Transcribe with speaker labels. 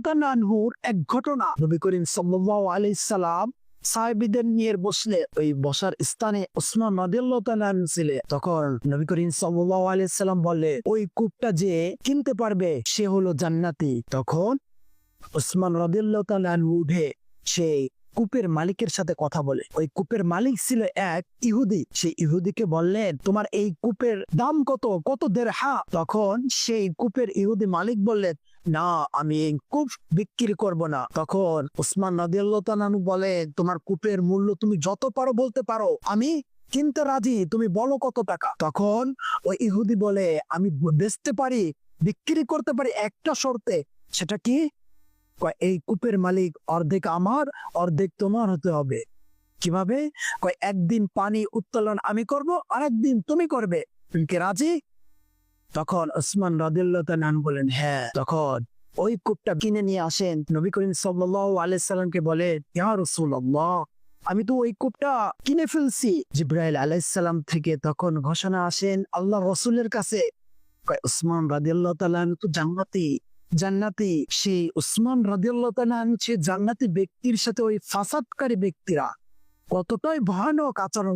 Speaker 1: তাআলা আনহুর এক ঘটনা। নবী করিম সাল্লাল্লাহু আলাইহি সাল্লাম সাহাবীদের নিয়ে বসলে ওই বসার স্থানে ওসমান রাদিয়াল্লাহু তাআলা আনহু ছিলেন। তখন নবী করিম সাল্লাল্লাহু আলাইহি সাল্লাম বলে, ওই কূপটা যে কিনতে পারবে সে হলো জান্নাতি। তখন ওসমান রাদিয়াল্লাহু তাআলা আনহু উঠে সেই কূপের মালিকের সাথে কথা বলে। ওই কূপের মালিক ছিল এক ইহুদি। সেই ইহুদিকে বললেন, তোমার এই কূপের দাম কত? কত দিরহাম? তখন সেই কূপের ইহুদি মালিক বললেন, না, আমি এই কূপ বিক্রি করব না। তখন ওসমান রাদিয়াল্লাহু তাআলা আনহু বলে, তোমার কূপের মূল্য তুমি যত পারো বলতে পারো, আমি কিনতে রাজি, তুমি বলো কত টাকা। তখন ওই ইহুদি বলে, আমি বেচতে পারি, বিক্রি করতে পারি একটা শর্তে। সেটা কি? এই কূপের মালিক অর্ধেক আমার, অর্ধেক তোমার হতে হবে। কিভাবে? একদিন পানি উত্তোলন আমি করব, আরেকদিন তুমি করবে, তুমি কি রাজি? তখন ওসমান রাদিয়াল্লাহু তাআলা আনহু বলেন, হ্যাঁ। তখন ওই কূপটা কিনে নিয়ে আসেন। নবী করিম সাল্লাল্লাহু আলাইহি সাল্লামকে বলে, ইয়া রাসূলুল্লাহ, আমি তো ওই কূপটা কিনে ফেলছি। জিবরাইল আলাইহিস সালাম থেকে তখন ঘোষণা আসেন আল্লাহ রাসূলের কাছে, ওসমান রাদিয়াল্লাহু তাআলা আনহু তো জান্নাতি। জান্নাতি সেই ওসমান রাদিয়াল্লাহু তাআলা আনহু জান্নাতি ব্যক্তির সাথে ওই ফাসাদকারী ব্যক্তিরা কতটাই ভয়ানক আচরণ